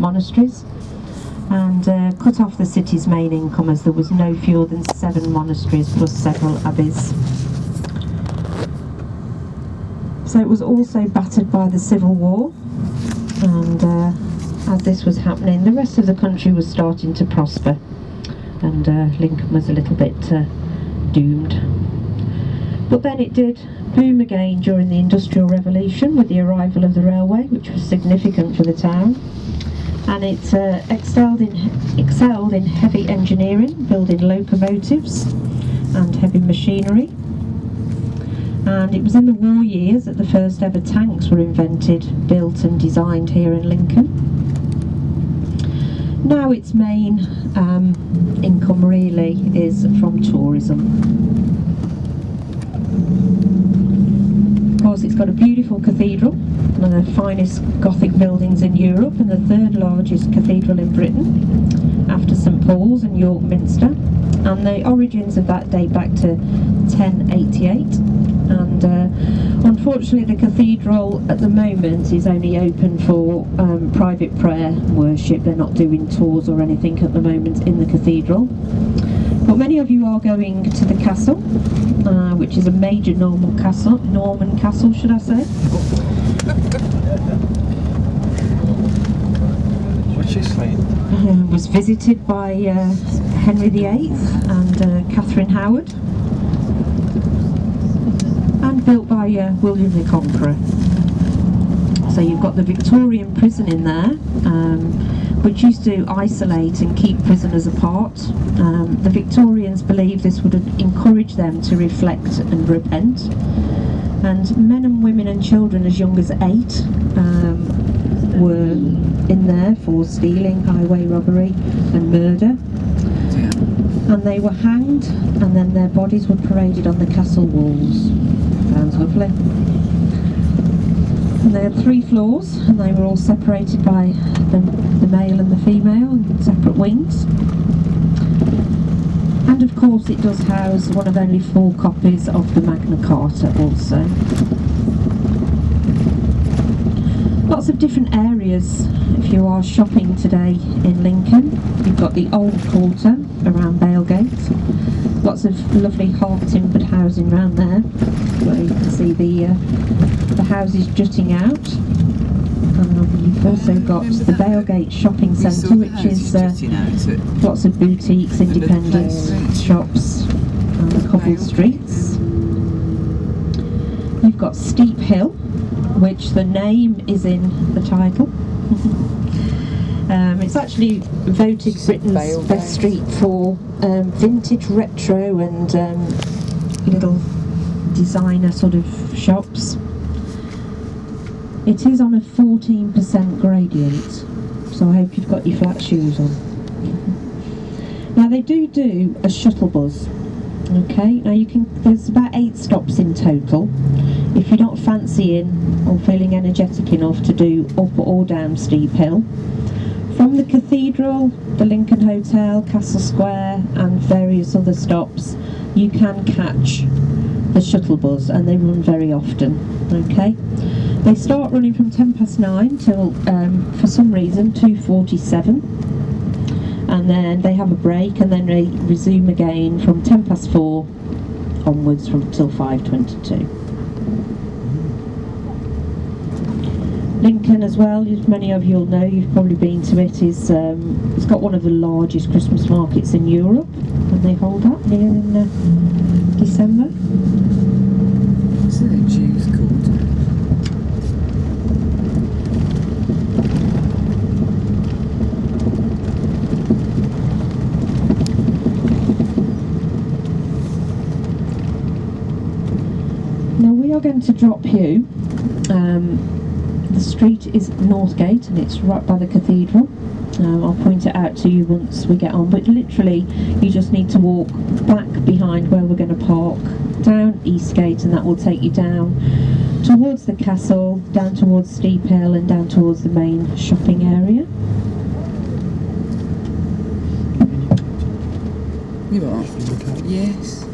monasteries, and cut off the city's main income as there was no fewer than 7 monasteries plus several abbeys. So it was also battered by the Civil War, and as this was happening, the rest of the country was starting to prosper, and Lincoln was a little bit doomed. But then it did boom again during the Industrial Revolution with the arrival of the railway, which was significant for the town, and it excelled in heavy engineering, building locomotives and heavy machinery. And it was in the war years that the first ever tanks were invented, built and designed here in Lincoln. Now its main income really is from tourism. Of course, it's got a beautiful cathedral, one of the finest Gothic buildings in Europe, and the 3rd largest cathedral in Britain, after St Paul's and York Minster. And the origins of that date back to 1088. And unfortunately the cathedral at the moment is only open for private prayer and worship. They're not doing tours or anything at the moment in the cathedral. But many of you are going to the castle, which is a major Norman castle, should I say. What's she saying? Was visited by Henry VIII and Catherine Howard, and built by William the Conqueror. So you've got the Victorian prison in there, which used to isolate and keep prisoners apart. The Victorians believed this would encourage them to reflect and repent. And men and women and children as young as 8 were in there for stealing, highway robbery and murder. And they were hanged, and then their bodies were paraded on the castle walls. Sounds lovely. And they had 3 floors, and they were all separated by the male and the female in separate wings. And of course it does house one of only 4 copies of the Magna Carta also. Lots of different areas if you are shopping today in Lincoln. You've got the Old Quarter around Bailgate. Lots of lovely half-timbered housing around there, where you can see the houses jutting out. You've also got the Bailgate Shopping Centre, which is lots of boutiques, independent shops on the cobbled streets. You've got Steep Hill, which the name is in the title. It's actually voted Britain's best street for vintage, retro and little designer sort of shops. It is on a 14% gradient, so I hope you've got your flat shoes on. Now they do a shuttle bus. Okay, now there's about 8 stops in total. If you're not fancying or feeling energetic enough to do up or down Steep Hill, from the cathedral, the Lincoln Hotel, Castle Square and various other stops, you can catch the shuttle bus, and they run very often. Okay, they start running from 9:10 till for some reason 2:47, and then they have a break, and then they resume again from 4:10 onwards till 5:22. Lincoln as well, as many of you'll know, you've probably been to it, is it's got one of the largest Christmas markets in Europe, and they hold that here in December. What's the Jews called? Now we are going to drop you. The street is Northgate, and it's right by the cathedral. I'll point it out to you once we get on, but literally you just need to walk back behind where we're going to park, down Eastgate, and that will take you down towards the castle, down towards Steep Hill and down towards the main shopping area. You are? Yes.